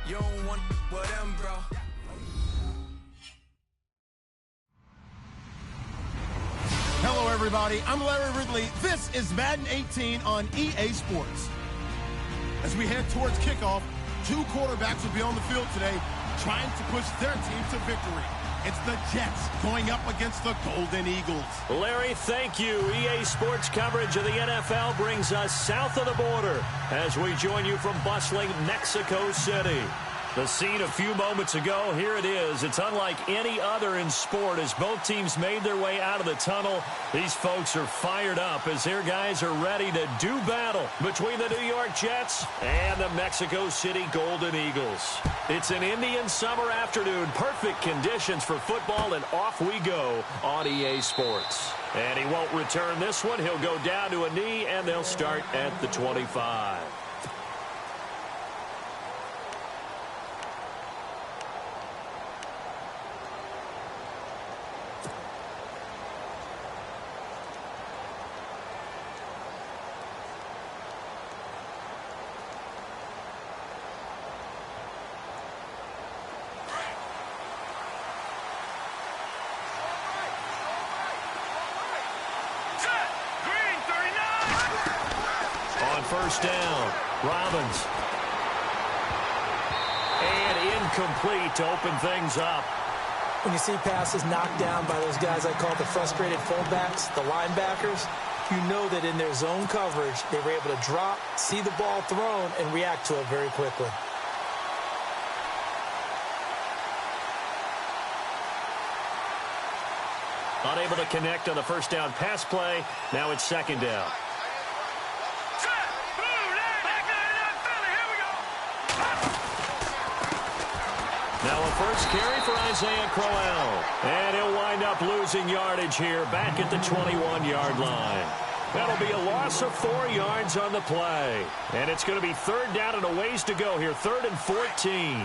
You don't want with them, bro. Hello, everybody. I'm Larry Ridley. This is Madden 18 on EA Sports. As we head towards kickoff, two quarterbacks will be on the field today trying to push their team to victory. It's the Jets going up against the Golden Eagles. Larry, thank you. EA Sports coverage of the NFL brings us south of the border as we join you from bustling Mexico City. The scene a few moments ago, here it is. It's unlike any other in sport as both teams made their way out of the tunnel. These folks are fired up as their guys are ready to do battle between the New York Jets and the Mexico City Golden Eagles. It's an Indian summer afternoon, perfect conditions for football, and off we go on EA Sports. And he won't return this one. He'll go down to a knee, and they'll start at the 25. First down, Robbins. And incomplete to open things up. When you see passes knocked down by those guys I call the frustrated fullbacks, the linebackers, you know that in their zone coverage, they were able to drop, see the ball thrown, and react to it very quickly. Unable to connect on the first down pass play. Now it's second down. Now a first carry for Isaiah Crowell. And he'll wind up losing yardage here back at the 21-yard line. That'll be a loss of 4 yards on the play. And it's going to be third down and a ways to go here. 3rd and 14.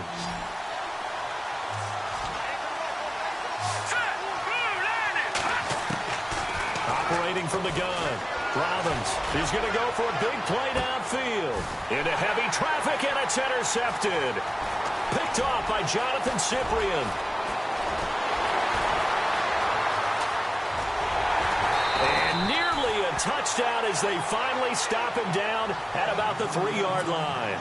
Operating from the gun. Robbins, he's going to go for a big play downfield. Into heavy traffic, and it's intercepted. Picked off by Jonathan Cyprien. And nearly a touchdown as they finally stop him down at about the 3-yard line.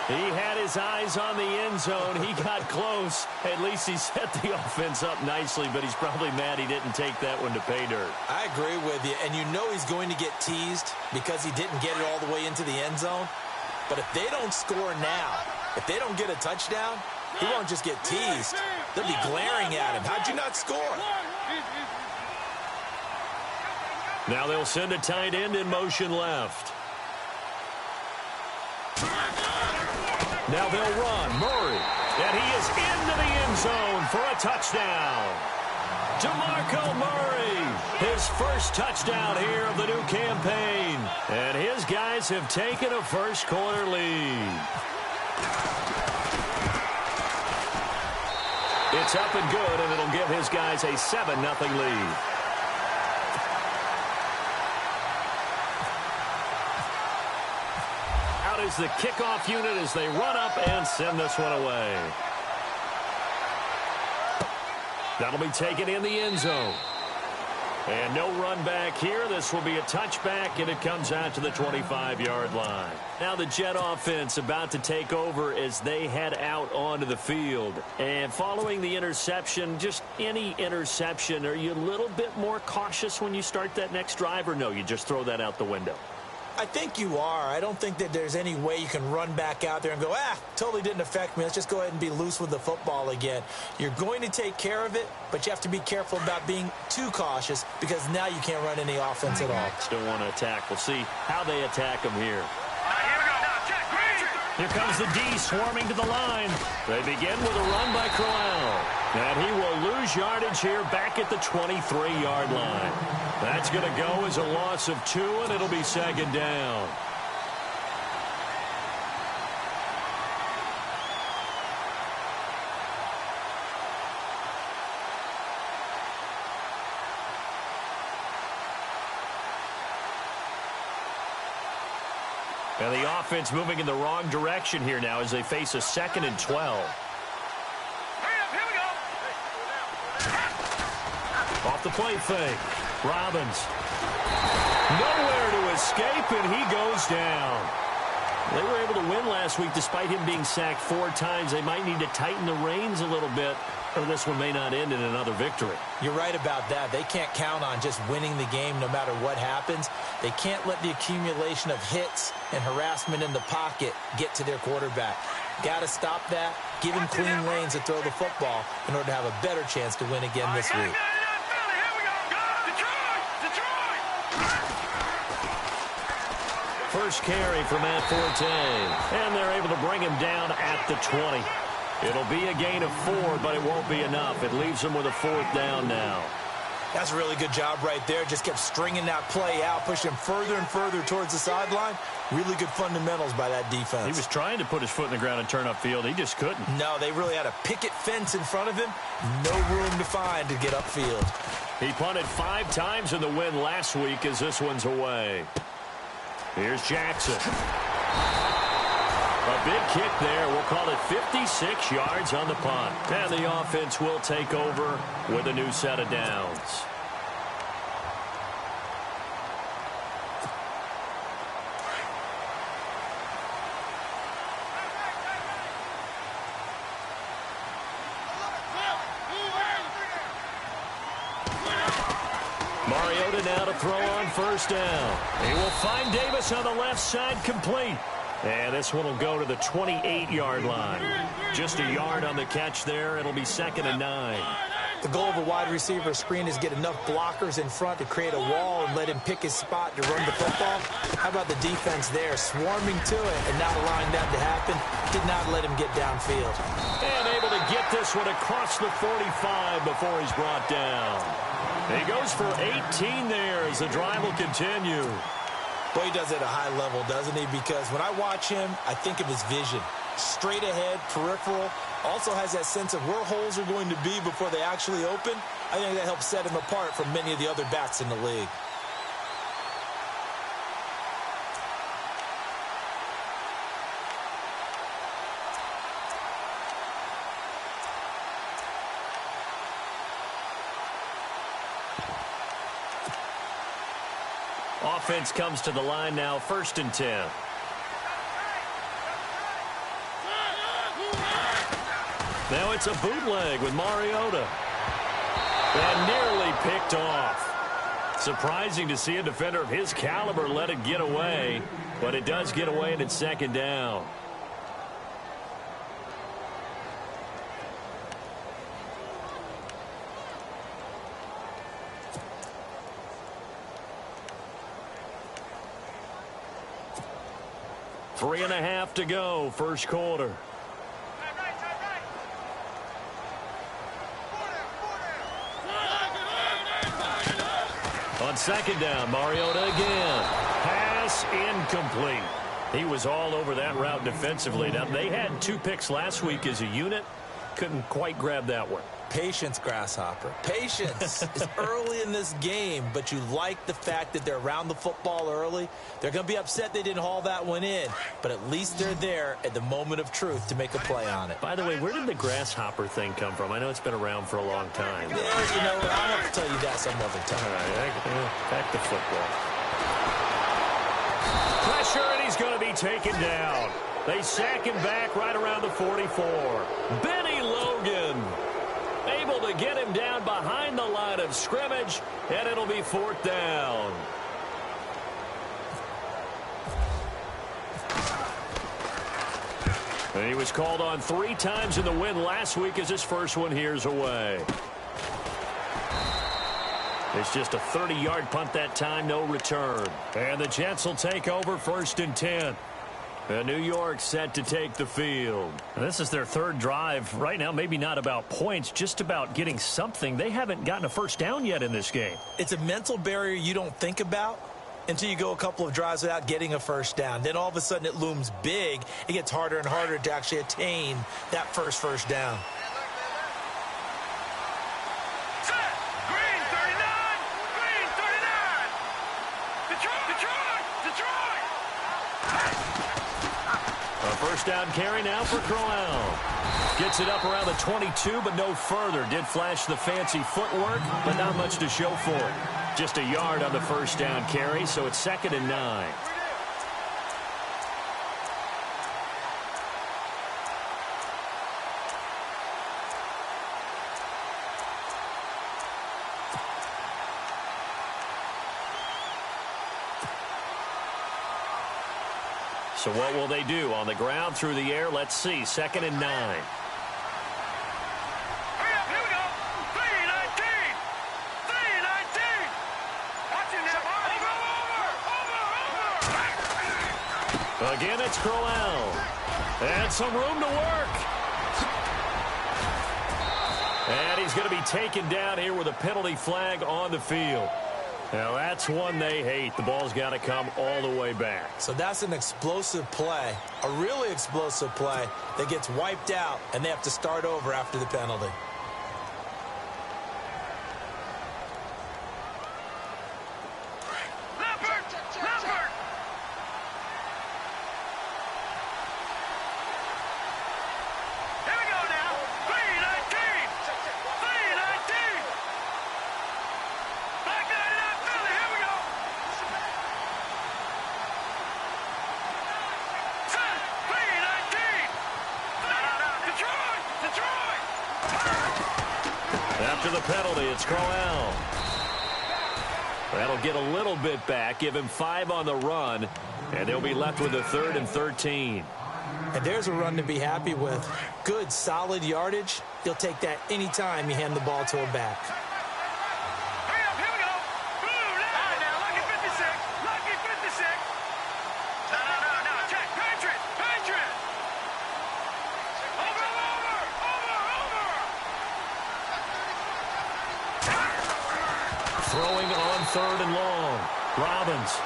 He had his eyes on the end zone. He got close. At least he set the offense up nicely, but he's probably mad he didn't take that one to pay dirt. I agree with you, and you know he's going to get teased because he didn't get it all the way into the end zone. But if they don't score now, if they don't get a touchdown, he won't just get teased. They'll be glaring at him. How'd you not score? Now they'll send a tight end in motion left. Now they'll run. Murray. And he is into the end zone for a touchdown. DeMarco Murray, his first touchdown here of the new campaign. And his guys have taken a first-quarter lead. It's up and good, and it'll give his guys a 7-0 lead. Out is the kickoff unit as they run up and send this one away. That'll be taken in the end zone. And no run back here. This will be a touchback, and it comes out to the 25-yard line. Now the Jet offense about to take over as they head out onto the field. And following the interception, just any interception, are you a little bit more cautious when you start that next drive, or no, you just throw that out the window? I think you are. I don't think that there's any way you can run back out there and go, totally didn't affect me. Let's just go ahead and be loose with the football again. You're going to take care of it, but you have to be careful about being too cautious because now you can't run any offense at all. Still want to attack. We'll see how they attack them here. Here comes the D swarming to the line. They begin with a run by Crowell. And he will lose yardage here back at the 23-yard line. That's going to go as a loss of 2, and it'll be second down. And the offense moving in the wrong direction here now as they face a 2nd and 12. Off the play fake. Robbins. Nowhere to escape, and he goes down. They were able to win last week despite him being sacked 4 times. They might need to tighten the reins a little bit, or this one may not end in another victory. You're right about that. They can't count on just winning the game no matter what happens. They can't let the accumulation of hits and harassment in the pocket get to their quarterback. Got to stop that, give him clean lanes to throw the football in order to have a better chance to win again this week. First carry for Matt Forte, and they're able to bring him down at the 20. It'll be a gain of 4, but it won't be enough. It leaves them with a 4th down now. That's a really good job right there. Just kept stringing that play out, pushing him further and further towards the sideline. Really good fundamentals by that defense. He was trying to put his foot in the ground and turn upfield. He just couldn't. No, they really had a picket fence in front of him. No room to find to get upfield. He punted 5 times in the win last week as this one's away. Here's Jackson. A big kick there. We'll call it 56 yards on the punt. And the offense will take over with a new set of downs. Mariota now to throw on first down. He will find Davis on the left side, complete. And this one will go to the 28-yard line. Just a yard on the catch there. It'll be 2nd and 9. The goal of a wide receiver screen is get enough blockers in front to create a wall and let him pick his spot to run the football. How about the defense there, swarming to it and not allowing that to happen? Did not let him get downfield. And able to get this one across the 45 before he's brought down. He goes for 18 there as the drive will continue. Boy, he does it at a high level, doesn't he? Because when I watch him, I think of his vision. Straight ahead, peripheral. Also has that sense of where holes are going to be before they actually open. I think that helps set him apart from many of the other backs in the league. Offense comes to the line now, 1st and 10. Now it's a bootleg with Mariota. And nearly picked off. Surprising to see a defender of his caliber let it get away, but it does get away and it's 2nd down. Three and a half to go, first quarter. On 2nd down, Mariota again. Pass incomplete. He was all over that route defensively. Now, they had 2 picks last week as a unit. Couldn't quite grab that one. Patience, Grasshopper. Patience is early in this game, but you like the fact that they're around the football early. They're going to be upset they didn't haul that one in, but at least they're there at the moment of truth to make a play on it. By the way, where did the grasshopper thing come from? I know it's been around for a long time. Yeah, you know, I'll have to tell you that some other time. All right, back to football. Pressure, and he's going to be taken down. They sack him back right around the 44. Benny Logan able to get him down behind the line of scrimmage, and it'll be 4th down. And he was called on 3 times in the win last week as his first one here's away. It's just a 30-yard punt that time, no return. And the Jets will take over 1st and 10. And New York set to take the field. This is their 3rd drive. Right now, maybe not about points, just about getting something. They haven't gotten a first down yet in this game. It's a mental barrier you don't think about until you go a couple of drives without getting a first down. Then all of a sudden it looms big. It gets harder and harder to actually attain that first down. First down carry now for Crowell. Gets it up around the 22, but no further. Did flash the fancy footwork, but not much to show for it. Just a yard on the first down carry, so it's 2nd and 9. So what will they do? On the ground, through the air, let's see. 2nd and 9. Hurry up, here we go. 3-19. 3-19. Watch it now. Over. Again, it's Crowell. And some room to work. And he's going to be taken down here with a penalty flag on the field. Now, that's one they hate. The ball's got to come all the way back. So that's an explosive play, a really explosive play that gets wiped out, and they have to start over after the penalty. After the penalty, it's Crowell. That'll get a little bit back, give him 5 on the run, and they'll be left with a 3rd and 13. And there's a run to be happy with. Good, solid yardage. You'll take that anytime you hand the ball to a back. Hurry up, here we go. Now, lucky 56. Lucky 56. No. Check. Patriot. Over. Throwing on 3rd and long. Robbins.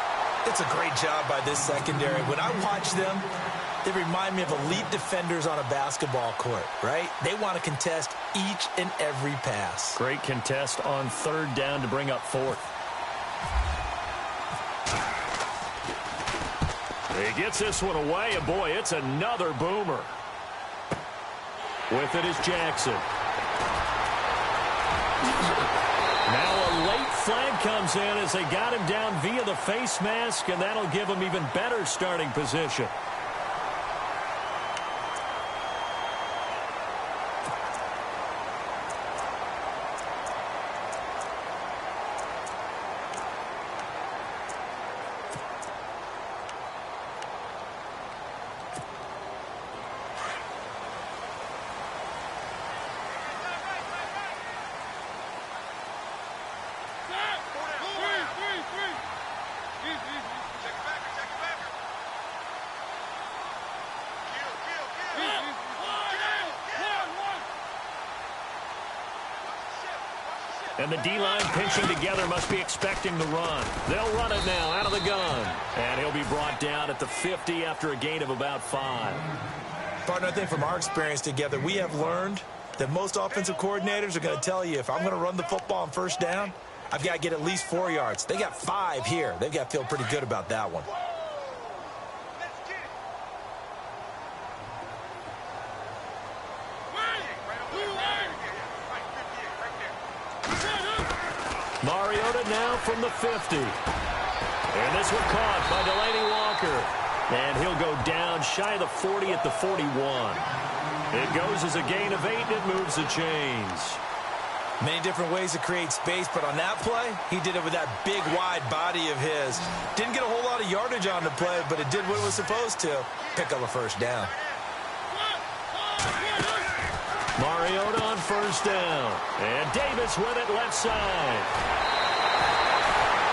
It's a great job by this secondary. When I watch them, they remind me of elite defenders on a basketball court, right? They want to contest each and every pass. Great contest on 3rd down to bring up 4th. He gets this one away, and boy, it's another boomer. With it is Jackson. Now a late flag comes in as they got him down via the face mask, and that'll give him even better starting position. And the D-line pinching together must be expecting the run. They'll run it now out of the gun. And he'll be brought down at the 50 after a gain of about 5. Partner, I think from our experience together, we have learned that most offensive coordinators are going to tell you, if I'm going to run the football on 1st down, I've got to get at least 4 yards. They got 5 here. They've got to feel pretty good about that one. Mariota now from the 50. And this one caught by Delaney Walker. And he'll go down shy of the 40 at the 41. It goes as a gain of 8, and it moves the chains. Many different ways to create space, but on that play, he did it with that big, wide body of his. Didn't get a whole lot of yardage on the play, but it did what it was supposed to. Pick up a 1st down. Mariota on 1st down. And Davis with it left side.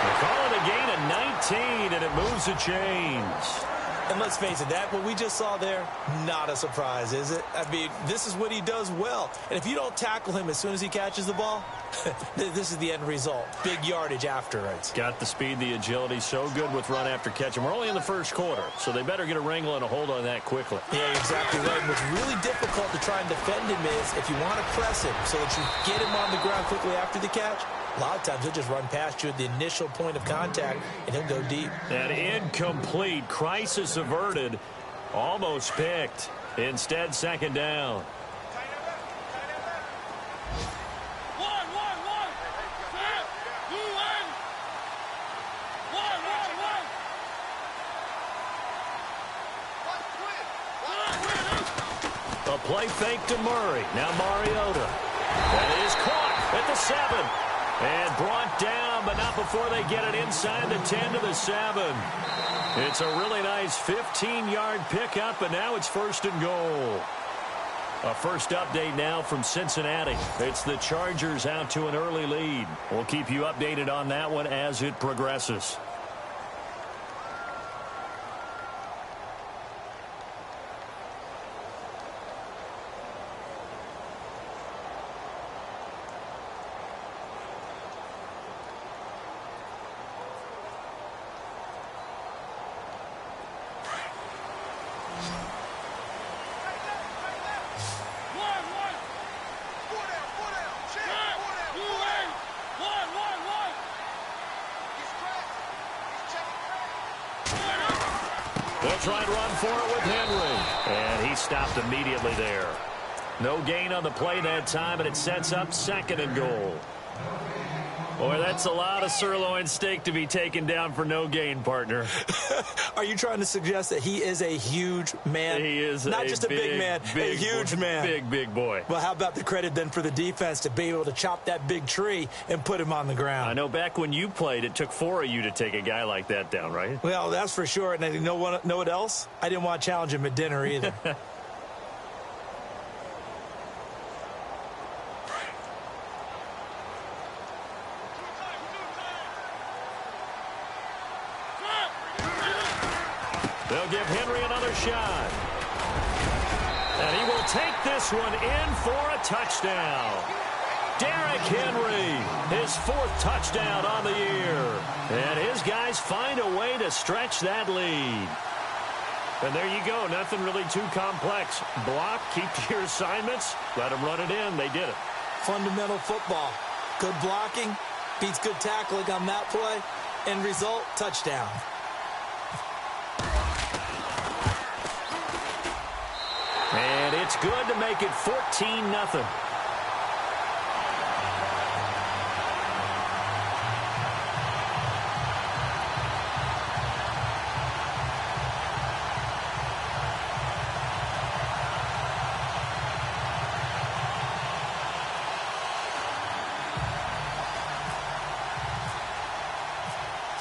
They call it a gain of 19, and it moves the chains. And let's face it, that what we just saw there, not a surprise, is it? I mean, this is what he does well. And if you don't tackle him as soon as he catches the ball, this is the end result. Big yardage afterwards. Got the speed, the agility, so good with run after catch. And we're only in the 1st quarter, so they better get a wrangle and a hold on that quickly. Yeah, you're exactly right. And what's really difficult to try and defend him is if you want to press him so that you get him on the ground quickly after the catch, a lot of times he'll just run past you at the initial point of contact, and he'll go deep. And incomplete. Crisis averted. Almost picked. Instead, second down. A play fake to Murray. Now Mariota. That is caught at the 7. And brought down, but not before they get it inside the 10 to the 7. It's a really nice 15-yard pickup, and now it's 1st and goal. A first update now from Cincinnati. It's the Chargers out to an early lead. We'll keep you updated on that one as it progresses. They'll try and run for it with Henry. And he stopped immediately there. No gain on the play that time, and it sets up 2nd and goal. Boy, that's a lot of sirloin steak to be taken down for no gain, partner. Are you trying to suggest that he is a huge man? He is not just a big man, a huge man. Big boy. Well, how about the credit then for the defense to be able to chop that big tree and put him on the ground? I know back when you played, it took 4 of you to take a guy like that down, right? Well, that's for sure. And you know what else? I didn't want to challenge him at dinner either. They'll give Henry another shot. And he will take this one in for a touchdown. Derrick Henry, his 4th touchdown on the year. And his guys find a way to stretch that lead. And there you go. Nothing really too complex. Block, keep to your assignments, let them run it in. They did it. Fundamental football. Good blocking, beats good tackling on that play. End result, touchdown. And it's good to make it 14-0.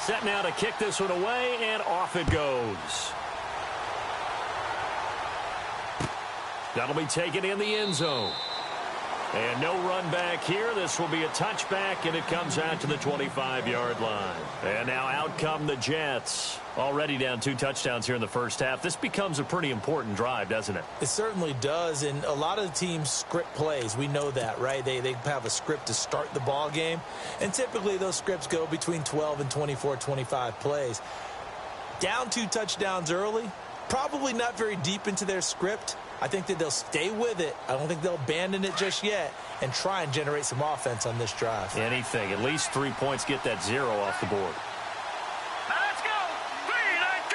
Set now to kick this one away, and off it goes. That'll be taken in the end zone. And no run back here. This will be a touchback, and it comes out to the 25-yard line. And now out come the Jets. Already down 2 touchdowns here in the first half. This becomes a pretty important drive, doesn't it? It certainly does, and a lot of the teams script plays. We know that, right? They have a script to start the ball game, and typically those scripts go between 12 and 24, 25 plays. Down 2 touchdowns early, probably not very deep into their script. I think that they'll stay with it. I don't think they'll abandon it just yet and try and generate some offense on this drive. Anything. At least 3 points, get that 0 off the board. Now let's go. 3-19.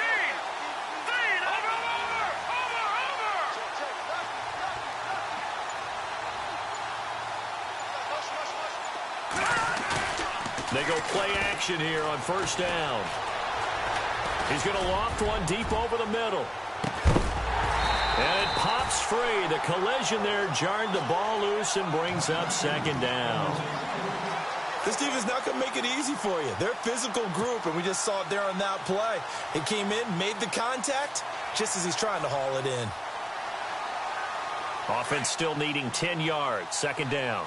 3 over. They go play action here on 1st down. He's going to loft one deep over the middle. And it pops free. The collision there jarred the ball loose and brings up 2nd down. This defense is not going to make it easy for you. They're a physical group, and we just saw it there on that play. It came in, made the contact, just as he's trying to haul it in. Offense still needing 10 yards. 2nd down.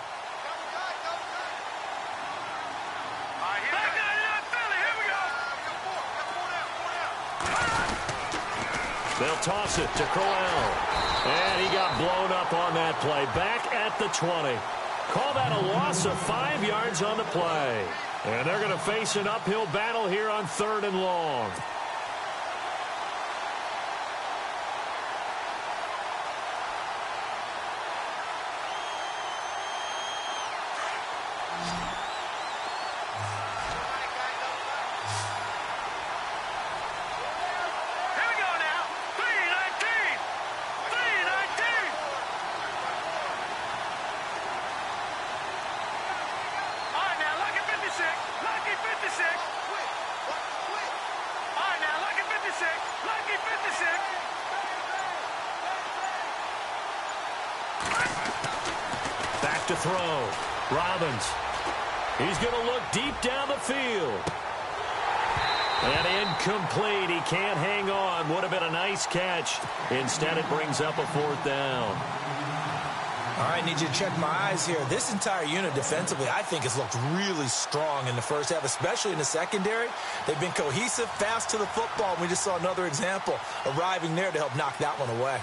They'll toss it to Crowell. And he got blown up on that play. Back at the 20. Call that a loss of 5 yards on the play. And they're going to face an uphill battle here on 3rd and long. Here we go now. 3-19. left to throw. Robbins. He's going to look deep down the field. And incomplete. He can't hang on. Would have been a nice catch. Instead, it brings up a 4th down. All right, need you to check my eyes here. This entire unit defensively, I think, has looked really strong in the first half, especially in the secondary. They've been cohesive, fast to the football. We just saw another example arriving there to help knock that one away.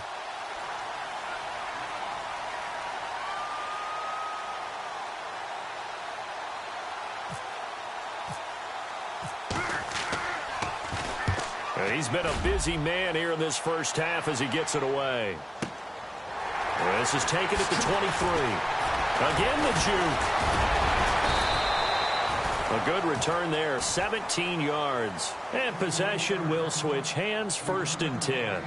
He's been a busy man here in this first half as he gets it away. This is taken at the 23. Again, the juke. A good return there, 17 yards. And possession will switch hands, 1st and 10.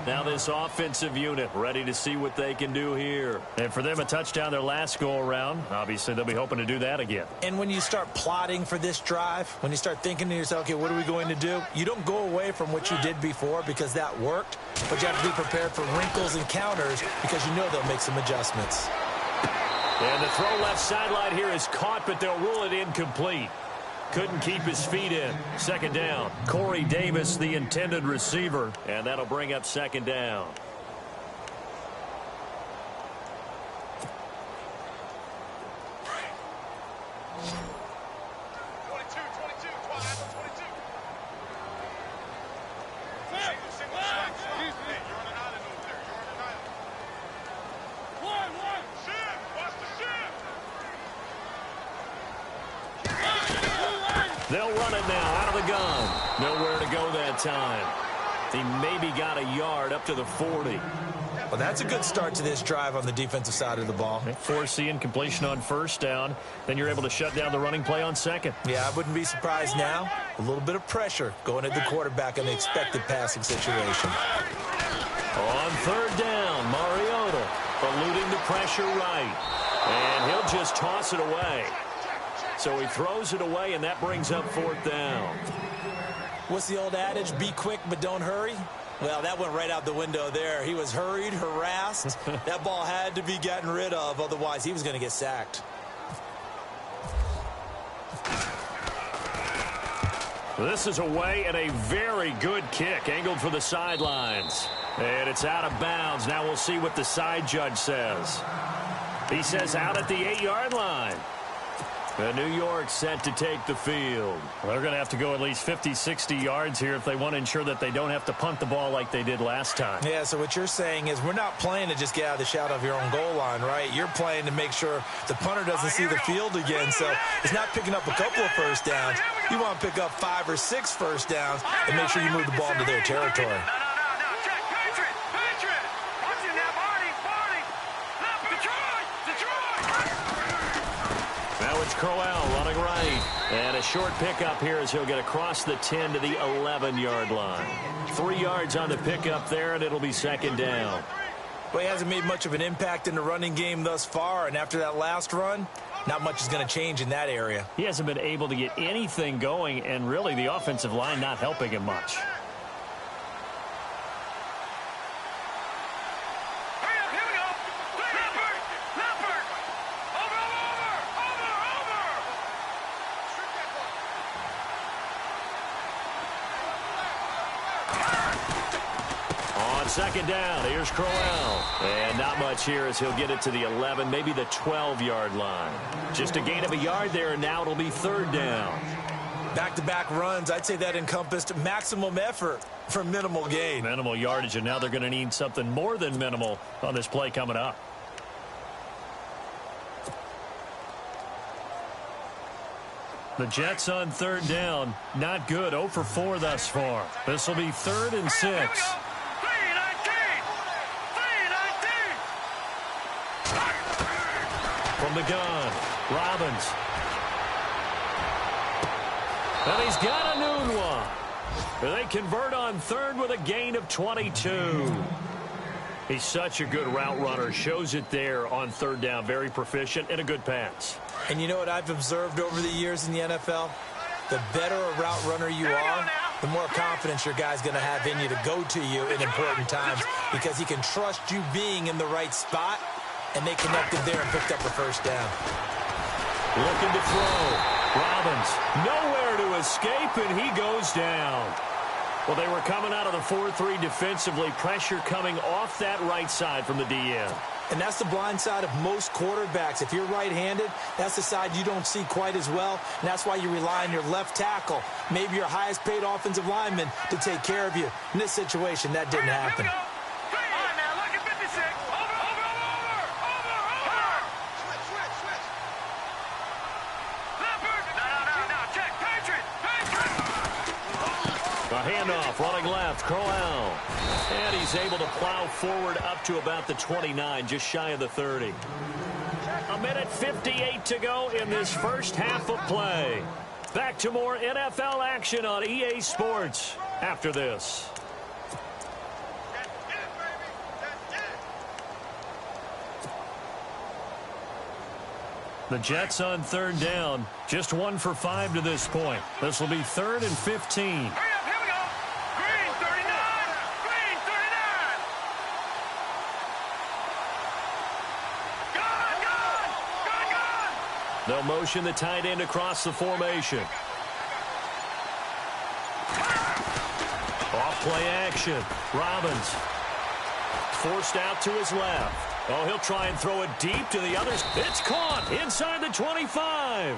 Now this offensive unit ready to see what they can do here. And for them, a touchdown their last go-around. Obviously, they'll be hoping to do that again. And when you start plotting for this drive, when you start thinking to yourself, okay, what are we going to do? You don't go away from what you did before because that worked, but you have to be prepared for wrinkles and counters because you know they'll make some adjustments. And the throw left sideline here is caught, but they'll rule it incomplete. Couldn't keep his feet in. 2nd down. Corey Davis, the intended receiver, and that'll bring up 2nd down. They'll run it now out of the gun. Nowhere to go that time. He maybe got a yard up to the 40. Well, that's a good start to this drive on the defensive side of the ball. Forcing completion on 1st down. Then you're able to shut down the running play on 2nd. Yeah, I wouldn't be surprised now. A little bit of pressure going at the quarterback in the expected passing situation. On 3rd down, Mariota eluding the pressure right. And he'll just toss it away. So he throws it away, and that brings up 4th down. What's the old adage? Be quick, but don't hurry. Well, that went right out the window there. He was hurried, harassed. That ball had to be gotten rid of. Otherwise, he was going to get sacked. This is away and a very good kick, angled for the sidelines. And it's out of bounds. Now we'll see what the side judge says. He says out at the 8-yard line. And New York set to take the field. Well, they're going to have to go at least 50, 60 yards here if they want to ensure that they don't have to punt the ball like they did last time. Yeah, so what you're saying is we're not playing to just get out of the shadow of your own goal line, right? You're playing to make sure the punter doesn't see the field again. So it's not picking up a couple of 1st downs. You want to pick up 5 or 6 1st downs and make sure you move the ball into their territory. Crowell running right. And a short pickup here as he'll get across the 10 to the 11-yard line. 3 yards on the pickup there, and it'll be 2nd down. Well, he hasn't made much of an impact in the running game thus far, and after that last run, not much is going to change in that area. He hasn't been able to get anything going, and really the offensive line not helping him much. On 2nd down, here's Crowell. And not much here as he'll get it to the 11, maybe the 12-yard line. Just a gain of a yard there, and now it'll be 3rd down. Back-to-back runs, I'd say that encompassed maximum effort for minimal gain. Minimal yardage, and now they're going to need something more than minimal on this play coming up. The Jets on 3rd down, not good, 0 for 4 thus far. This will be 3rd and 6. From the gun, Robbins. And he's got a new one. They convert on 3rd with a gain of 22. He's such a good route runner. Shows it there on 3rd down. Very proficient and a good pass. And you know what I've observed over the years in the NFL? The better a route runner you are, the more confidence your guy's going to have in you to go to you in important times because he can trust you being in the right spot and they connected there and picked up a first down. Looking to throw. Robbins nowhere to escape, and he goes down. Well, they were coming out of the 4-3 defensively. Pressure coming off that right side from the DN. And that's the blind side of most quarterbacks. If you're right-handed, that's the side you don't see quite as well. And that's why you rely on your left tackle, maybe your highest-paid offensive lineman, to take care of you. In this situation, that didn't happen. A handoff, running left, Crowell. And he's able to plow forward up to about the 29, just shy of the 30. A minute 58 to go in this first half of play. Back to more NFL action on EA Sports after this. The Jets on third down, just 1 for 5 to this point. This will be 3rd and 15. They'll motion the tight end across the formation. Off play action. Robbins forced out to his left. Oh, he'll try and throw it deep to the others. It's caught inside the 25.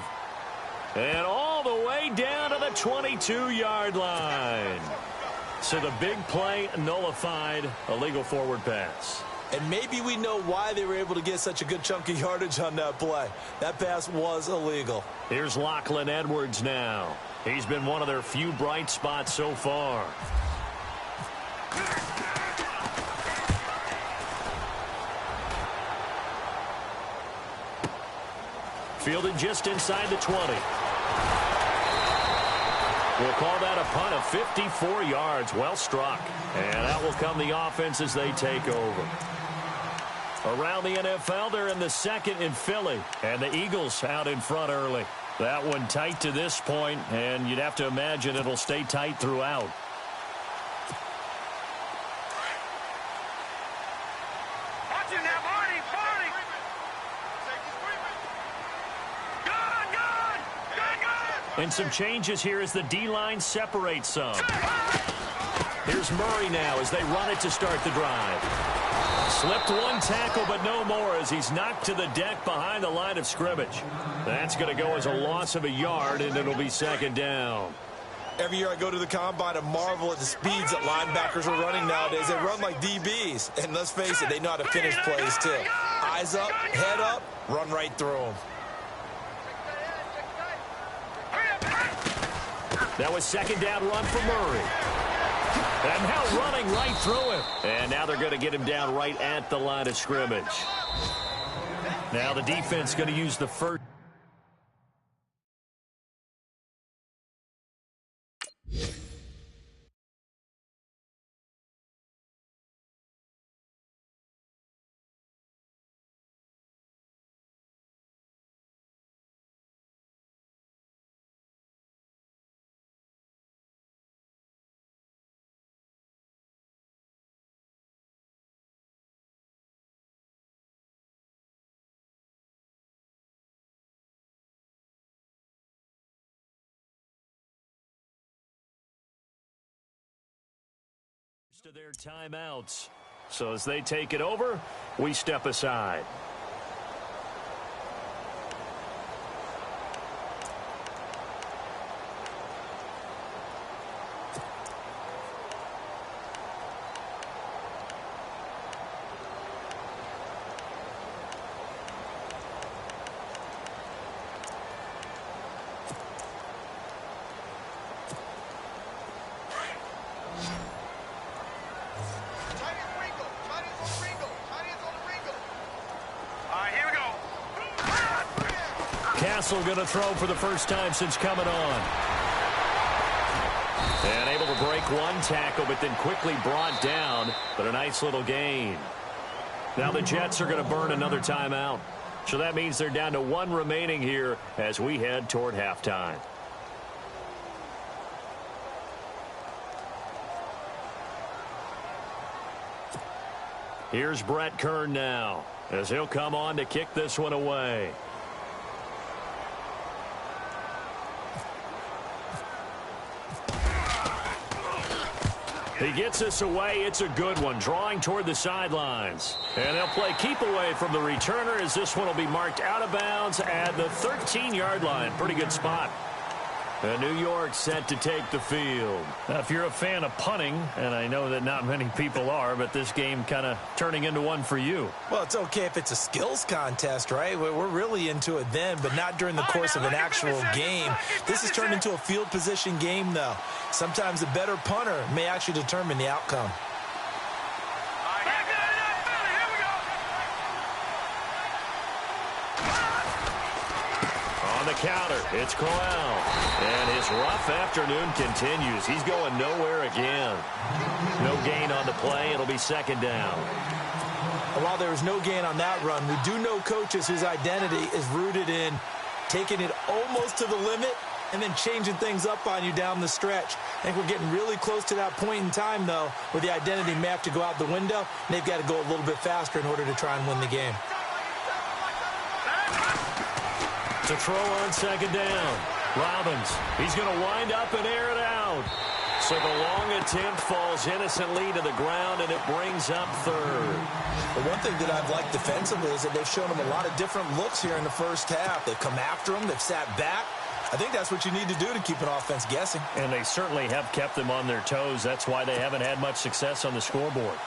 And all the way down to the 22-yard line. So the big play nullified, a legal forward pass. And maybe we know why they were able to get such a good chunk of yardage on that play. That pass was illegal. Here's Lachlan Edwards now. He's been one of their few bright spots so far. Fielded just inside the 20. We'll call that a punt of 54 yards. Well struck. And out will come the offense as they take over. Around the NFL, they're in the second in Philly. And the Eagles out in front early. That one tight to this point, and you'd have to imagine it'll stay tight throughout. Watch him now, Barney! Good! And some changes here as the D-line separates some. Here's Murray now as they run it to start the drive. Slipped one tackle, but no more as he's knocked to the deck behind the line of scrimmage. That's going to go as a loss of a yard, and it'll be second down. Every year I go to the combine and marvel at the speeds that linebackers are running nowadays. They run like DBs. And let's face it, they know how to finish plays too. Eyes up, head up, run right through them. That was second down run for Murray. And now running right through him. And now they're going to get him down right at the line of scrimmage. Now the defense going to use the first. To their timeouts. So as they take it over, we step aside. Castle going to throw for the first time since coming on. And able to break one tackle, but then quickly brought down. But a nice little gain. Now the Jets are going to burn another timeout. So that means they're down to one remaining here as we head toward halftime. Here's Brett Kern now. as he'll come on to kick this one away. He gets us away. It's a good one, drawing toward the sidelines. And they'll play keep away from the returner as this one will be marked out of bounds at the 13-yard line. Pretty good spot. And New York set to take the field. Now, if you're a fan of punting, and I know that not many people are, but this game kind of turning into one for you. Well, it's okay if it's a skills contest, right? We're really into it then, but not during the course of an actual game. This has turned into a field position game, though. Sometimes a better punter may actually determine the outcome. On the counter, it's Corral. And his rough afternoon continues. He's going nowhere again. No gain on the play. It'll be second down. While there was no gain on that run, we do know coaches whose identity is rooted in taking it almost to the limit and then changing things up on you down the stretch. I think we're getting really close to that point in time, though, where the identity may have to go out the window, and they've got to go a little bit faster in order to try and win the game. To throw on second down. Robbins, he's going to wind up and air it out. So the long attempt falls innocently to the ground, and it brings up third. The one thing that I've liked defensively is that they've shown them a lot of different looks here in the first half. They've come after them. They've sat back. I think that's what you need to do to keep an offense guessing. And they certainly have kept them on their toes. That's why they haven't had much success on the scoreboard.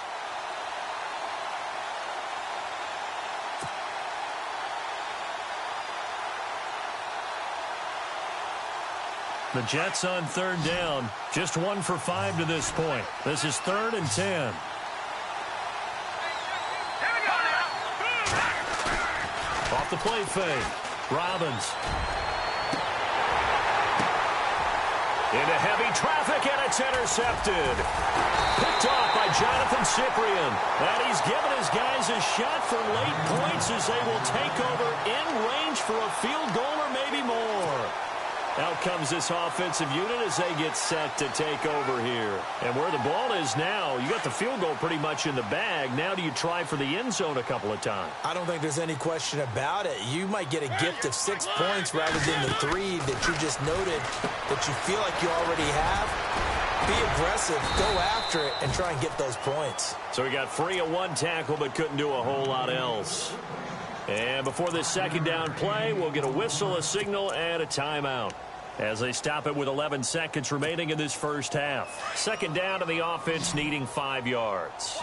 The Jets on third down. Just 1 for 5 to this point. This is 3rd and 10. Off the play fake. Robbins. Into heavy traffic, and it's intercepted. Picked off by Jonathan Cyprien. And he's given his guys a shot for late points as they will take over in range for a field goal or maybe more. Out comes this offensive unit as they get set to take over here. And where the ball is now, you got the field goal pretty much in the bag. Now do you try for the end zone a couple of times? I don't think there's any question about it. You might get a gift of 6 points rather than the 3 that you just noted that you feel like you already have. Be aggressive, go after it, and try and get those points. So we got free of 1 tackle but couldn't do a whole lot else. And before this second down play, we'll get a whistle, a signal, and a timeout as they stop it with 11 seconds remaining in this first half. Second down to the offense needing 5 yards.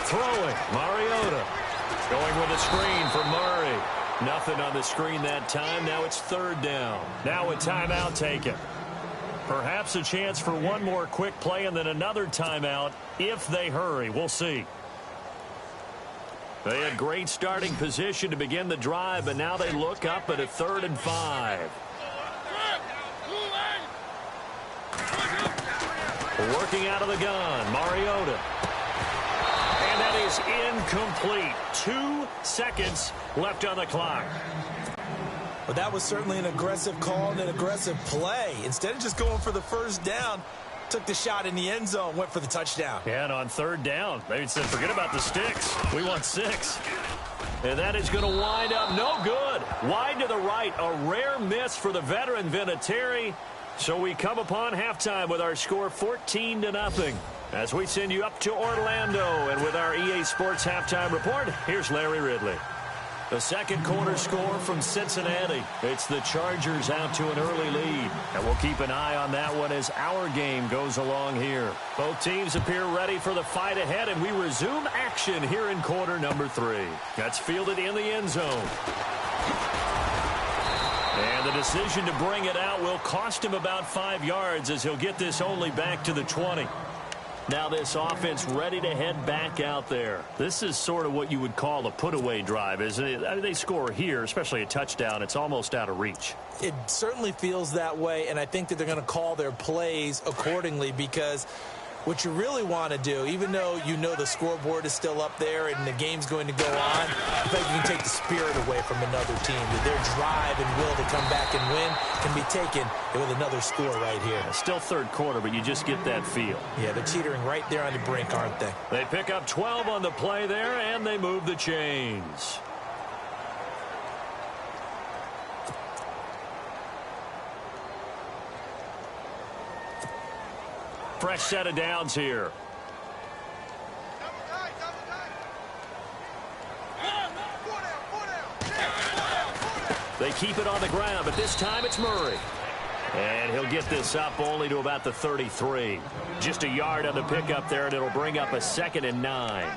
Throwing, Mariota. Going with a screen for Murray. Nothing on the screen that time. Now it's third down. Now a timeout taken. Perhaps a chance for one more quick play and then another timeout if they hurry. We'll see. They had great starting position to begin the drive, but now they look up at a 3rd and 5. Working out of the gun, Mariota. And that is incomplete. 2 seconds left on the clock. But that was certainly an aggressive call and an aggressive play. Instead of just going for the first down, took the shot in the end zone, went for the touchdown. Yeah, and on third down, they said, forget about the sticks. We want 6. And that is going to wind up no good. Wide to the right, a rare miss for the veteran Vinatieri. So we come upon halftime with our score 14-0. As we send you up to Orlando, and with our EA Sports halftime report, here's Larry Ridley. The second quarter score from Cincinnati. It's the Chargers out to an early lead. And we'll keep an eye on that one as our game goes along here. Both teams appear ready for the fight ahead, and we resume action here in quarter number 3. That's fielded in the end zone. And the decision to bring it out will cost him about 5 yards as he'll get this only back to the 20. Now this offense ready to head back out there. This is sort of what you would call a put-away drive, isn't it? I mean, they score here, especially a touchdown. It's almost out of reach. It certainly feels that way, and I think that they're going to call their plays accordingly because What you really want to do, even though you know the scoreboard is still up there and the game's going to go on, I think you can take the spirit away from another team. That their drive and will to come back and win can be taken with another score right here. Still third quarter, but you just get that feel. Yeah, they're teetering right there on the brink, aren't they? They pick up 12 on the play there, and they move the chains. Fresh set of downs here. They keep it on the ground, but this time it's Murray. And he'll get this up only to about the 33. Just a yard on the pickup there, and it'll bring up a 2nd and 9.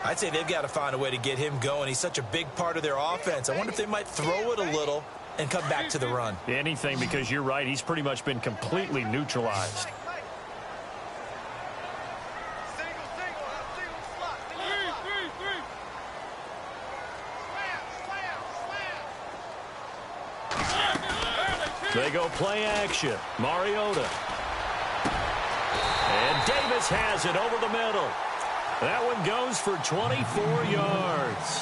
I'd say they've got to find a way to get him going. He's such a big part of their offense. I wonder if they might throw it a little and come back to the run. Anything, because you're right. He's pretty much been completely neutralized. They go play action. Mariota. And Davis has it over the middle. That one goes for 24 yards.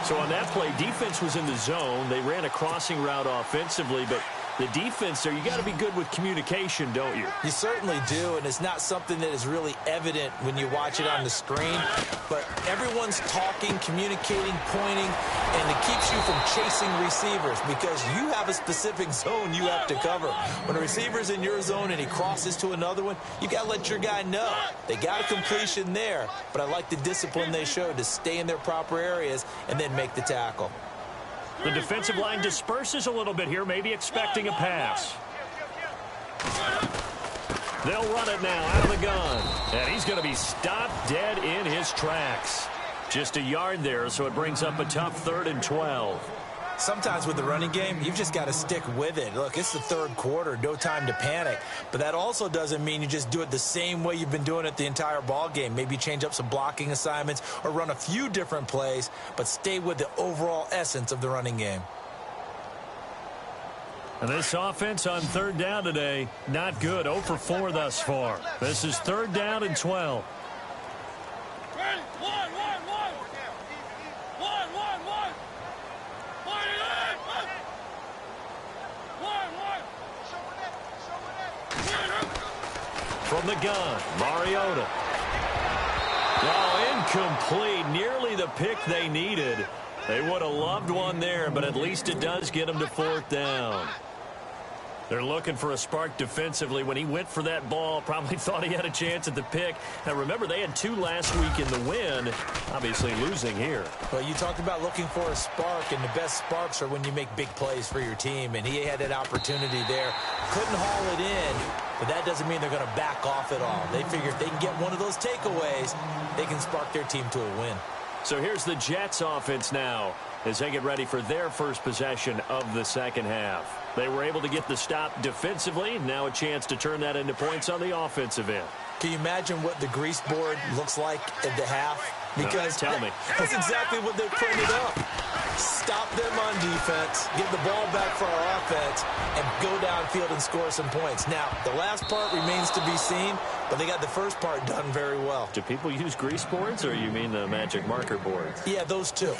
So on that play, defense was in the zone. They ran a crossing route offensively, but the defense there, you got to be good with communication, don't you? You certainly do, and it's not something that is really evident when you watch it on the screen. But everyone's talking, communicating, pointing, and it keeps you from chasing receivers because you have a specific zone you have to cover. When a receiver's in your zone and he crosses to another one, you got to let your guy know. They got a completion there, but I like the discipline they showed to stay in their proper areas and then make the tackle. The defensive line disperses a little bit here, maybe expecting a pass. They'll run it now out of the gun. And he's going to be stopped dead in his tracks. Just a yard there, so it brings up a tough 3rd and 12. Sometimes with the running game, you've just got to stick with it. Look, it's the third quarter, no time to panic. But that also doesn't mean you just do it the same way you've been doing it the entire ball game. Maybe change up some blocking assignments or run a few different plays, but stay with the overall essence of the running game. And this offense on 3rd down today, not good. 0 for 4 thus far. This is 3rd down and 12. From the gun, Mariota. Oh, incomplete. Nearly the pick they needed. They would have loved one there, but at least it does get them to 4th down. They're looking for a spark defensively. When he went for that ball, probably thought he had a chance at the pick. Now, remember, they had 2 last week in the win, obviously losing here. Well, you talked about looking for a spark, and the best sparks are when you make big plays for your team, and he had that opportunity there. Couldn't haul it in, but that doesn't mean they're going to back off at all. They figure if they can get one of those takeaways, they can spark their team to a win. So here's the Jets offense now as they get ready for their first possession of the second half. They were able to get the stop defensively. Now a chance to turn that into points on the offensive end. Can you imagine what the grease board looks like at the half? Because tell me. That's exactly what they printed up. Stop them on defense, get the ball back for our offense, and go downfield and score some points. Now, the last part remains to be seen, but they got the first part done very well. Do people use grease boards, or you mean the magic marker boards? Yeah, those two.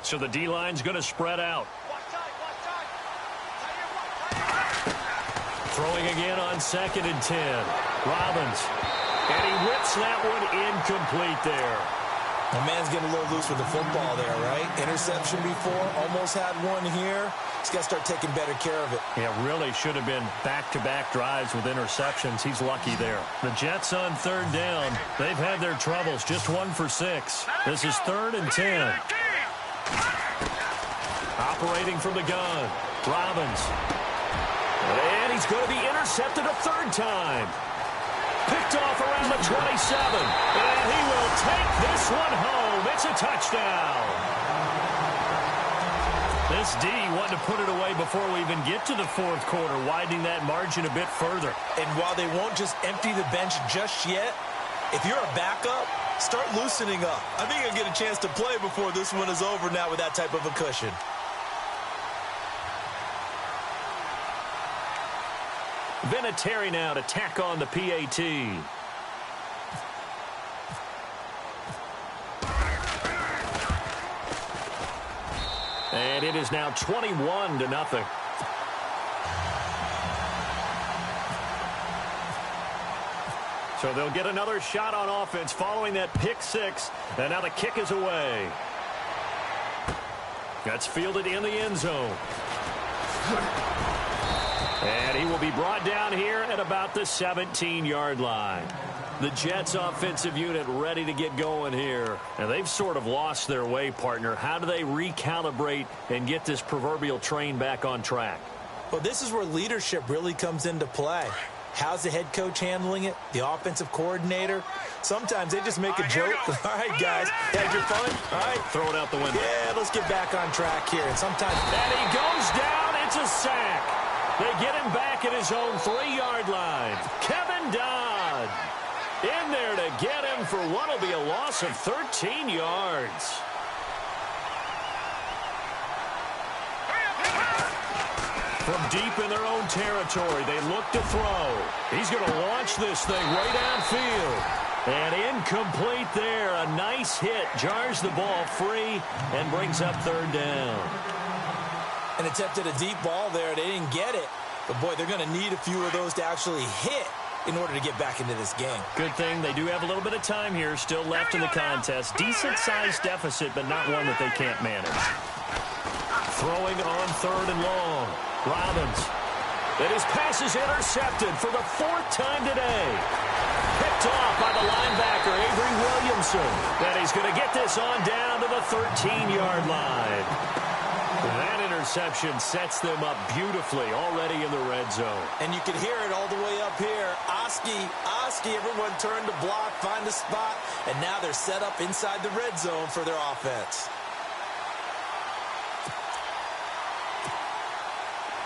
So the D-line's going to spread out. Throwing again on 2nd and 10. Robbins. And he whips that one incomplete there. The man's getting a little loose with the football there, right? Interception before, almost had one here. He's got to start taking better care of it. Yeah, really should have been back-to-back drives with interceptions. He's lucky there. The Jets on 3rd down. They've had their troubles, just 1 for 6. This is 3rd and 10. Operating from the gun. Robbins. And he's going to be intercepted a 3rd time. Picked off around the 27. And he will take this one home. It's a touchdown. This D wanted to put it away before we even get to the 4th quarter, widening that margin a bit further. And while they won't just empty the bench just yet, If you're a backup, start loosening up. I think you'll get a chance to play before this one is over now with that type of a cushion. Vinatieri now to tack on the PAT. And it is now 21-0. So they'll get another shot on offense following that pick six. And now the kick is away. That's fielded in the end zone. And he will be brought down here at about the 17-yard line. The Jets offensive unit ready to get going here. And they've sort of lost their way, partner. How do they recalibrate and get this proverbial train back on track? Well, this is where leadership really comes into play. How's the head coach handling it? The offensive coordinator? Sometimes they just make a joke. All right, guys, had your fun? All right. Throw it out the window. Yeah, let's get back on track here. And sometimes... And he goes down. It's a sack. They get him back at his own 3-yard line. Kevin Dodd in there to get him for what will be a loss of 13 yards. From deep in their own territory, they look to throw. He's going to launch this thing way downfield. And incomplete there. A nice hit. Jars the ball free and brings up third down. And attempted a deep ball there. They didn't get it. But, boy, they're going to need a few of those to actually hit in order to get back into this game. Good thing they do have a little bit of time here still left in the contest. Decent-sized deficit, but not one that they can't manage. Throwing on third and long. Robbins. And his pass is intercepted for the 4th time today. Picked off by the linebacker, Avery Williamson. And he's going to get this on down to the 13-yard line. That interception sets them up beautifully already in the red zone. And you can hear it all the way up here. Oski, everyone turned to block, find a spot, and now they're set up inside the red zone for their offense.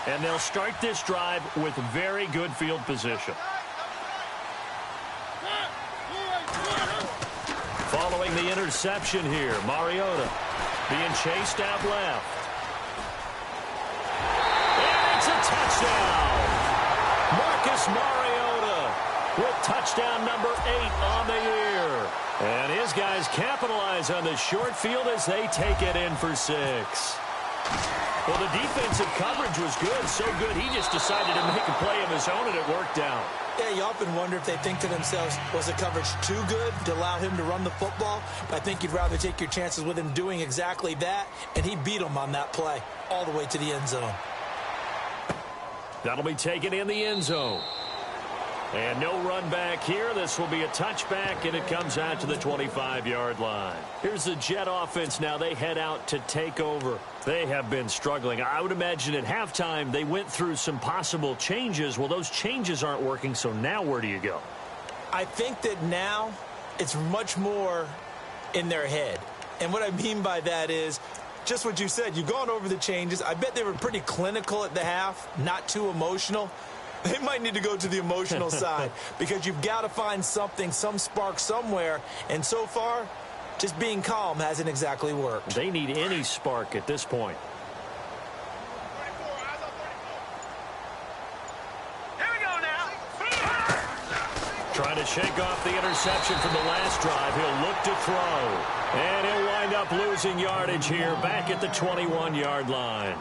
And they'll start this drive with very good field position. Following the interception here, Mariota being chased out left. And it's a touchdown. Marcus Mariota with touchdown number 8 on the year. And his guys capitalize on the short field as they take it in for 6. Well, the defensive coverage was good, so good he just decided to make a play of his own, and it worked out. Yeah, you often wonder if they think to themselves, was the coverage too good to allow him to run the football? I think you'd rather take your chances with him doing exactly that, and he beat him on that play all the way to the end zone. That'll be taken in the end zone. And no run back here. This will be a touchback, and it comes out to the 25-yard line. Here's the Jet offense now. They head out to take over. They have been struggling. I would imagine at halftime they went through some possible changes. Well, those changes aren't working, so now where do you go? I think that now it's much more in their head. And what I mean by that is just what you said. You've gone over the changes. I bet they were pretty clinical at the half, not too emotional. They might need to go to the emotional side because you've got to find something, some spark somewhere. And so far, just being calm hasn't exactly worked. They need any spark at this point. Here we go now. Trying to shake off the interception from the last drive. He'll look to throw. And he'll wind up losing yardage here back at the 21-yard line.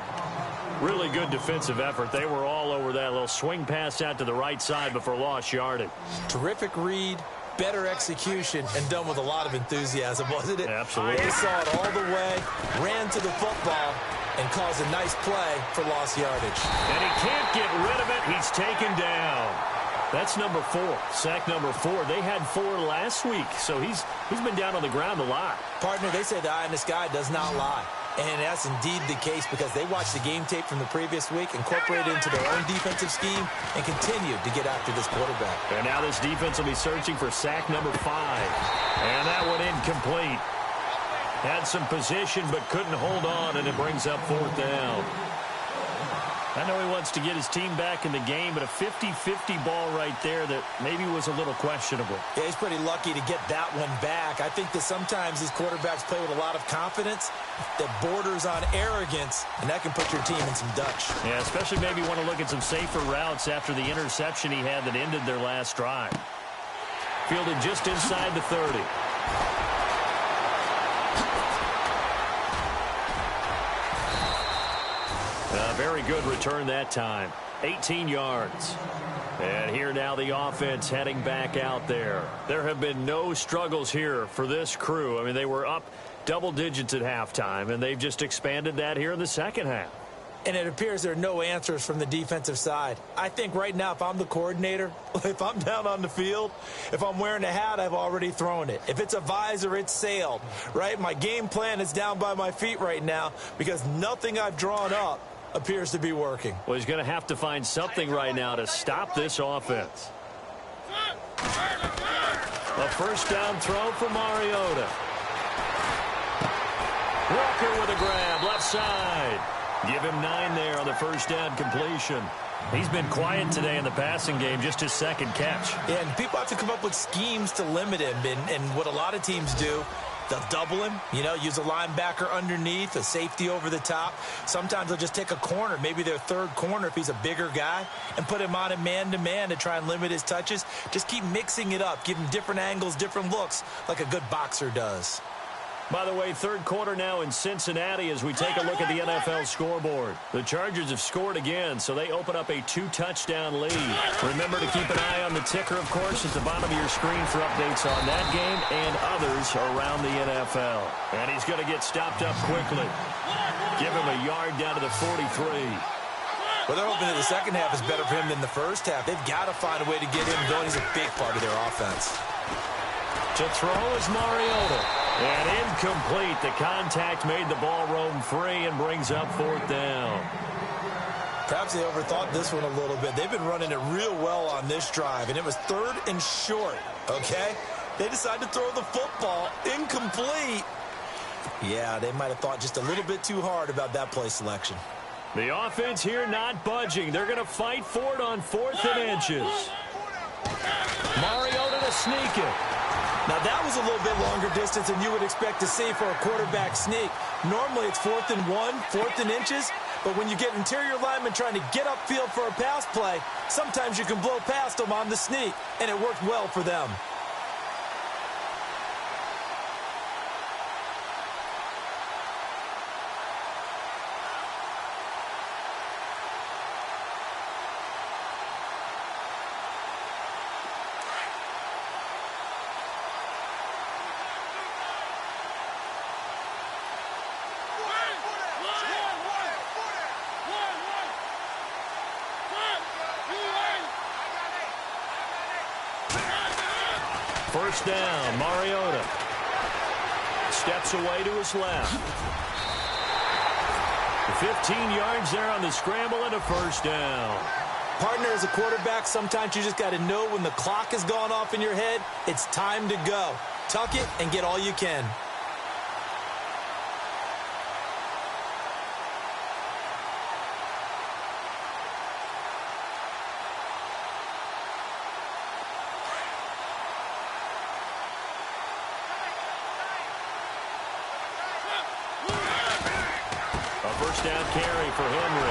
Really good defensive effort. They were all over that little swing pass out to the right side before lost yardage. Terrific read, better execution, and done with a lot of enthusiasm, wasn't it? Absolutely. They saw it all the way, ran to the football, and caused a nice play for lost yardage. And he can't get rid of it. He's taken down. That's number 4, sack number 4. They had 4 last week, so he's been down on the ground a lot. Partner, they say the eye in the sky does not lie. And that's indeed the case because they watched the game tape from the previous week, incorporated it into their own defensive scheme, and continued to get after this quarterback. And now this defense will be searching for sack number 5. And that one incomplete. Had some position but couldn't hold on, and it brings up 4th down. I know he wants to get his team back in the game, but a 50-50 ball right there that maybe was a little questionable. Yeah, he's pretty lucky to get that one back. I think that sometimes these quarterbacks play with a lot of confidence that borders on arrogance, and that can put your team in some Dutch. Yeah, especially maybe want to look at some safer routes after the interception he had that ended their last drive. Fielded just inside the 30. Very good return that time. 18 yards. And here now the offense heading back out there. There have been no struggles here for this crew. I mean, they were up double digits at halftime, and they've just expanded that here in the second half. And it appears there are no answers from the defensive side. I think right now, if I'm the coordinator, if I'm down on the field, if I'm wearing a hat, I've already thrown it. If it's a visor, it's sailed, right? My game plan is down by my feet right now because nothing I've drawn up appears to be working. Well, he's going to have to find something right now to stop this offense. A first down throw for Mariota. Walker with a grab, left side. Give him 9 there on the first down completion. He's been quiet today in the passing game, just his second catch. Yeah, and people have to come up with schemes to limit him, and what a lot of teams do, they'll double him, use a linebacker underneath, a safety over the top. Sometimes they'll just take a corner, maybe their third corner if he's a bigger guy, and put him on a man-to-man to try and limit his touches. Just keep mixing it up, give him different angles, different looks, like a good boxer does. By the way, third quarter now in Cincinnati as we take a look at the NFL scoreboard. The Chargers have scored again, so they open up a 2-touchdown lead. Remember to keep an eye on the ticker, of course, at the bottom of your screen for updates on that game and others around the NFL. And he's going to get stopped up quickly. Give him a yard down to the 43. Well, they're hoping that the second half is better for him than the first half. They've got to find a way to get him going. He's a big part of their offense. To throw is Mariota. And incomplete. The contact made the ball roam free and brings up fourth down. Perhaps they overthought this one a little bit. They've been running it real well on this drive, and it was 3rd and short, okay? They decided to throw the football. Incomplete. Yeah, they might have thought just a little bit too hard about that play selection. The offense here not budging. They're going to fight for it on 4th and inches. Mariota to sneak it. Now, that was a little bit longer distance than you would expect to see for a quarterback sneak. Normally, it's 4th and 1, 4th and inches. But when you get interior linemen trying to get upfield for a pass play, sometimes you can blow past them on the sneak, and it worked well for them. First down, Mariota. Steps away to his left. 15 yards there on the scramble and a first down. Partner, as a quarterback, sometimes you just got to know when the clock has gone off in your head, it's time to go. Tuck it and get all you can. First down carry for Henry.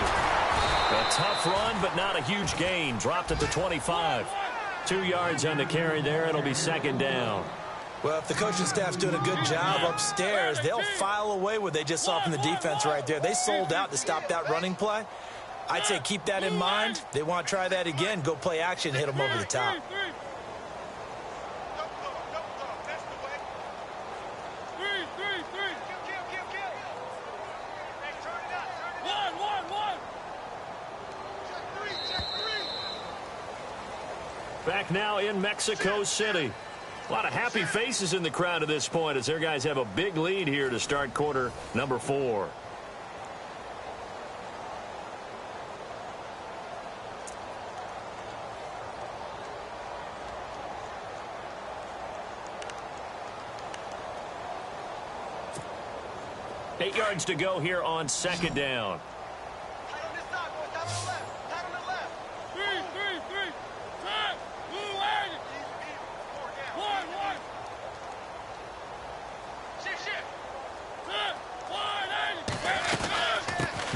A tough run, but not a huge gain. Dropped at the 25. 2 yards on the carry there. It'll be second down. Well, if the coaching staff's doing a good job upstairs, they'll file away what they just saw from the defense right there. They sold out to stop that running play. I'd say keep that in mind. They want to try that again. Go play action, hit them over the top. Back now in Mexico City. A lot of happy faces in the crowd at this point as their guys have a big lead here to start quarter number 4. Eight yards to go here on second down.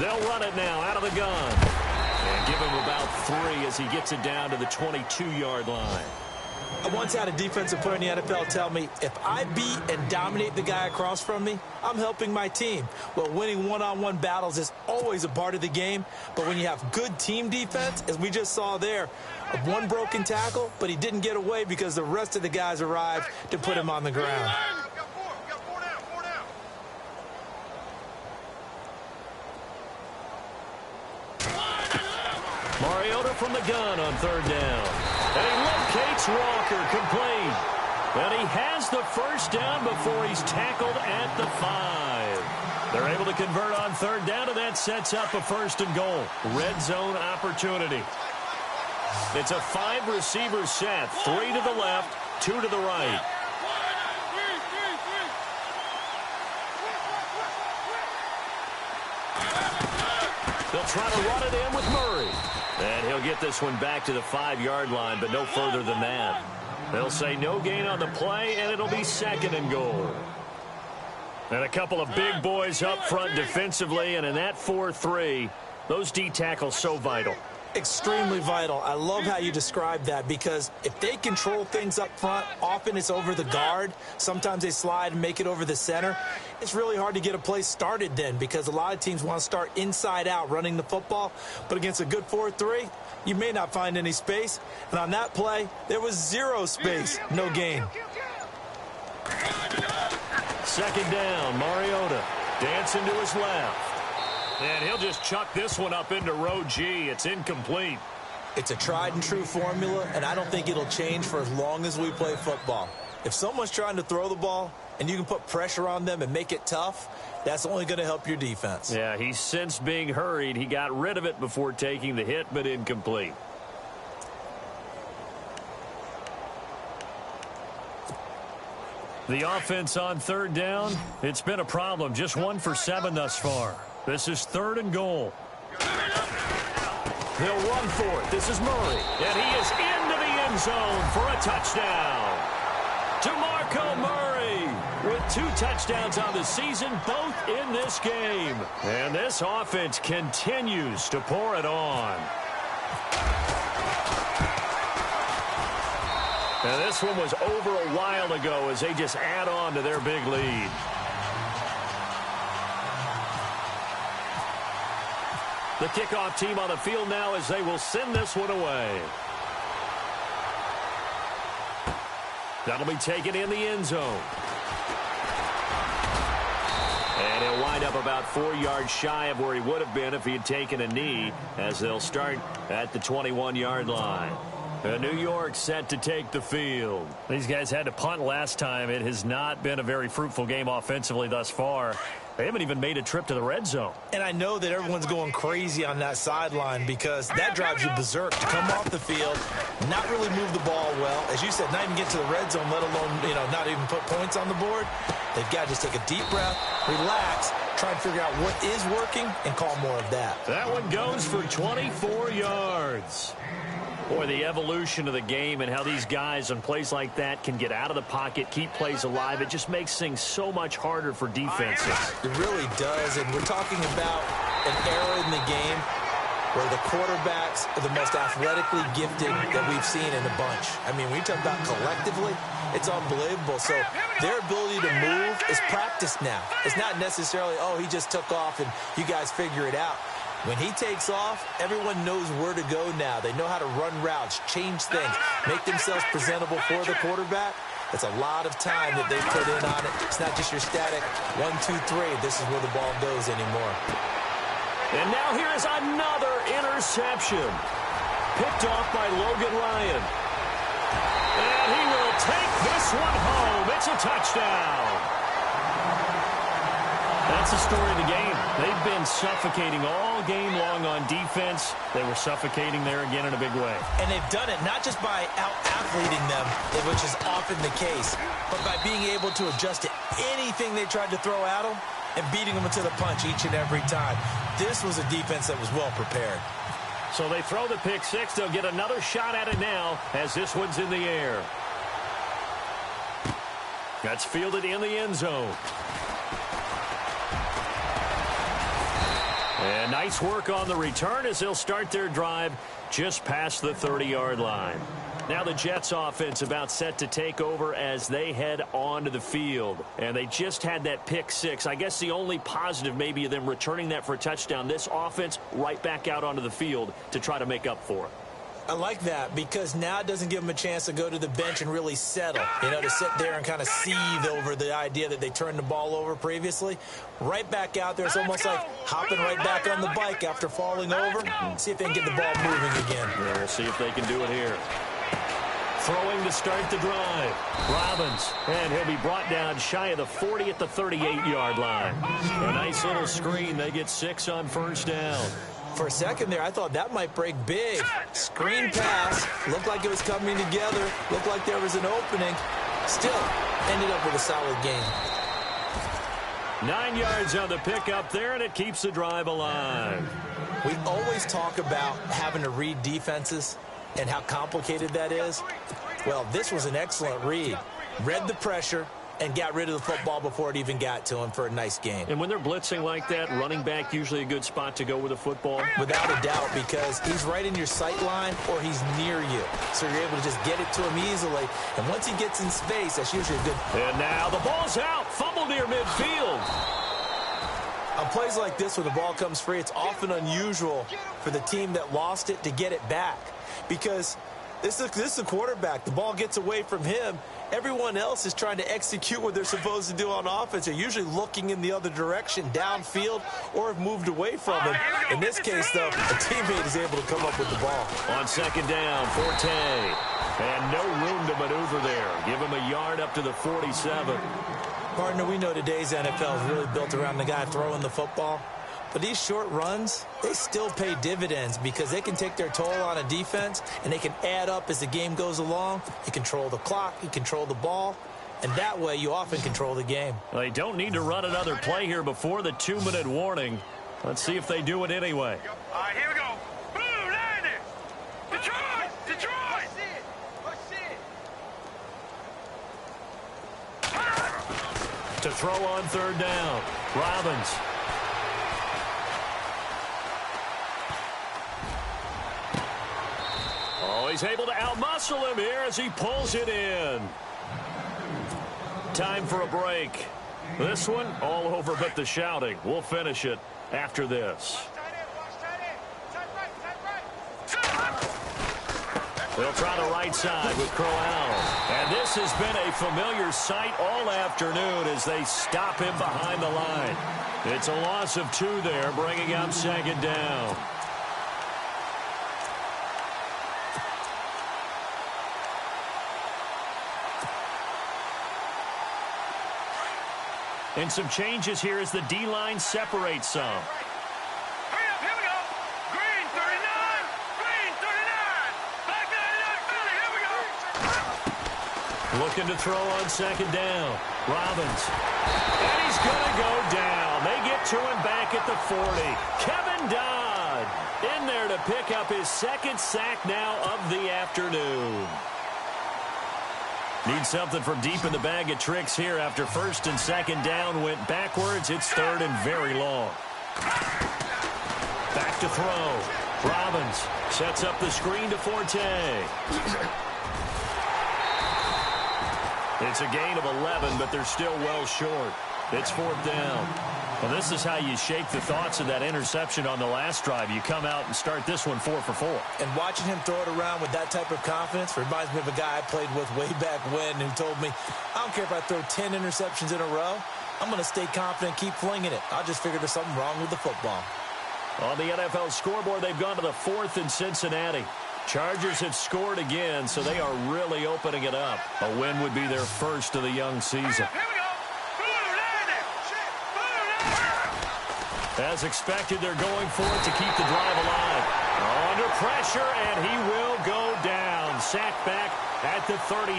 They'll run it now out of the gun. And give him about 3 as he gets it down to the 22-yard line. I once had a defensive player in the NFL tell me, if I beat and dominate the guy across from me, I'm helping my team. Well, winning one-on-one battles is always a part of the game, but when you have good team defense, as we just saw there, one broken tackle, but he didn't get away because the rest of the guys arrived to put him on the ground. Mariota from the gun on 3rd down. And he locates Walker, complete. And he has the first down before he's tackled at the 5. They're able to convert on 3rd down, and that sets up a 1st and goal. Red zone opportunity. It's a 5-receiver set. 3 to the left, 2 to the right. They'll try to run it in with Murray. And he'll get this one back to the 5-yard line, but no further than that. They'll say no gain on the play, and it'll be 2nd and goal. And a couple of big boys up front defensively, and in that 4-3, those D tackles so vital. Extremely vital. I love how you describe that, because if they control things up front, often it's over the guard. Sometimes they slide and make it over the center. It's really hard to get a play started then, because a lot of teams want to start inside out running the football. But against a good 4-3, you may not find any space. And on that play, there was 0 space. No gain. 2nd down, Mariota dancing to his left. And he'll just chuck this one up into row G. It's incomplete. It's a tried-and-true formula, and I don't think it'll change for as long as we play football. If someone's trying to throw the ball and you can put pressure on them and make it tough, that's only going to help your defense. Yeah, he's since being hurried. He got rid of it before taking the hit, but incomplete. The offense on 3rd down, it's been a problem. Just 1 for 7 thus far. This is 3rd and goal. They'll run for it. This is Murray. And he is into the end zone for a touchdown. DeMarco Murray with 2 touchdowns on the season, both in this game. And this offense continues to pour it on. And this one was over a while ago as they just add on to their big lead. The kickoff team on the field now as they will send this one away. That'll be taken in the end zone. And he'll wind up about 4 yards shy of where he would have been if he had taken a knee, as they'll start at the 21-yard line. New York set to take the field. These guys had to punt last time. It has not been a very fruitful game offensively thus far. They haven't even made a trip to the red zone. And I know that everyone's going crazy on that sideline because that drives you berserk to come off the field, not really move the ball well. As you said, not even get to the red zone, let alone, not even put points on the board. They've got to just take a deep breath, relax, try and figure out what is working, and call more of that. That one goes for 24 yards. Boy, the evolution of the game and how these guys on plays like that can get out of the pocket, keep plays alive, it just makes things so much harder for defenses. It really does, and we're talking about an era in the game where the quarterbacks are the most athletically gifted that we've seen in a bunch. I mean, when you talk about collectively, it's unbelievable. So their ability to move is practiced now. It's not necessarily, oh, he just took off and you guys figure it out. When he takes off, everyone knows where to go now. They know how to run routes, change things, make themselves presentable for the quarterback. It's a lot of time that they put in on it. It's not just your static 1, 2, 3. This is where the ball goes anymore. And now here is another interception. Picked off by Logan Ryan. And he will take this one home. It's a touchdown. That's the story of the game. They've been suffocating all game long on defense. They were suffocating there again in a big way. And they've done it not just by out-athleting them, which is often the case, but by being able to adjust to anything they tried to throw at them and beating them to the punch each and every time. This was a defense that was well prepared. So they throw the pick six. They'll get another shot at it now as this one's in the air. That's fielded in the end zone. And nice work on the return as they'll start their drive just past the 30-yard line. Now the Jets offense about set to take over as they head onto the field. And they just had that pick six. I guess the only positive maybe of them returning that for a touchdown. This offense right back out onto the field to try to make up for it. I like that because now it doesn't give them a chance to go to the bench and really settle, to sit there and kind of seethe over the idea that they turned the ball over previously. Right back out there, it's almost like hopping right back on the bike after falling over. See if they can get the ball moving again. Yeah, we'll see if they can do it here. Throwing to start the drive. Robbins, and he'll be brought down shy of the 40 at the 38-yard line. A nice little screen. They get 6 on first down. For a second there, I thought that might break big. Screen pass. Looked like it was coming together. Looked like there was an opening. Still ended up with a solid gain. 9 yards on the pickup there, and it keeps the drive alive. We always talk about having to read defenses and how complicated that is. Well, this was an excellent read. Read the pressure and got rid of the football before it even got to him for a nice gain. And when they're blitzing like that, running back usually a good spot to go with a football? Without a doubt, because he's right in your sight line or he's near you. So you're able to just get it to him easily. And once he gets in space, that's usually a good... And now the ball's out. Fumble near midfield. On plays like this where the ball comes free, it's often unusual for the team that lost it to get it back. Because this is a quarterback. The ball gets away from him. Everyone else is trying to execute what they're supposed to do on offense. They're usually looking in the other direction, downfield, or have moved away from him. In this case, though, a teammate is able to come up with the ball. On second down, Forte. And no room to maneuver there. Give him a yard up to the 47. Partner, we know today's NFL is really built around the guy throwing the football. But these short runs, they still pay dividends because they can take their toll on a defense and they can add up as the game goes along. You control the clock, you control the ball, and that way you often control the game. They don't need to run another play here before the 2-minute warning. Let's see if they do it anyway. All right, here we go. Boom, land it. Detroit, Detroit. To throw on third down, Robbins. Oh, he's able to outmuscle him here as he pulls it in. Time for a break. This one, all over but the shouting. We'll finish it after this. They'll try the right side with Crowell. And this has been a familiar sight all afternoon as they stop him behind the line. It's a loss of 2 there, bringing up second down. And some changes here as the D-line separates some. Hurry up, here we go. Green 39, Green 39. Black 99, Philly, here we go. Looking to throw on second down. Robbins. And he's going to go down. They get to him back at the 40. Kevin Dodd in there to pick up his second sack now of the afternoon. Need something from deep in the bag of tricks here after first and second down went backwards. It's third and very long. Back to throw. Robbins sets up the screen to Forte. It's a gain of 11, but they're still well short. It's fourth down. Well, this is how you shake the thoughts of that interception on the last drive. You come out and start this one 4 for 4. And watching him throw it around with that type of confidence reminds me of a guy I played with way back when who told me, I don't care if I throw 10 interceptions in a row. I'm going to stay confident, keep flinging it. I just figured there's something wrong with the football. On the NFL scoreboard, they've gone to the 4th in Cincinnati. Chargers have scored again, so they are really opening it up. A win would be their first of the young season. Here we go. Boom, land it. As expected, they're going for it to keep the drive alive. Under pressure, and he will go down. Sacked back at the 38.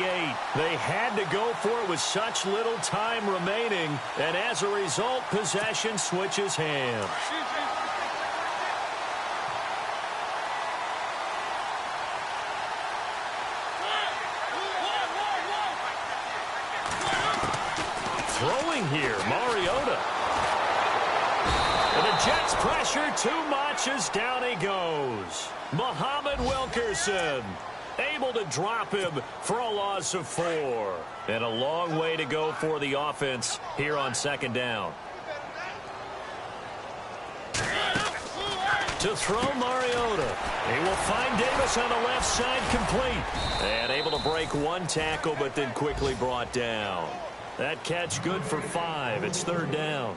They had to go for it with such little time remaining, and as a result, possession switches hands. Throwing here, Mariota. And the The Jets pressure too much as down he goes. Muhammad Wilkerson able to drop him for a loss of 4. And a long way to go for the offense here on second down. To throw Mariota. He will find Davis on the left side complete. And able to break one tackle, but then quickly brought down. That catch good for 5. It's third down.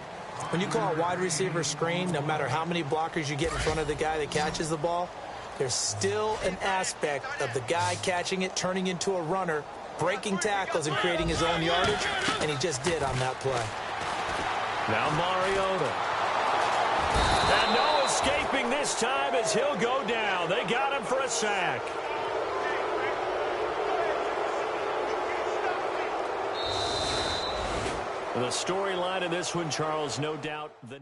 When you call a wide receiver screen, no matter how many blockers you get in front of the guy that catches the ball, there's still an aspect of the guy catching it, turning into a runner, breaking tackles and creating his own yardage, and he just did on that play. Now Mariota. And no escaping this time as he'll go down. They got him for a sack. The storyline of this one, Charles, no doubt the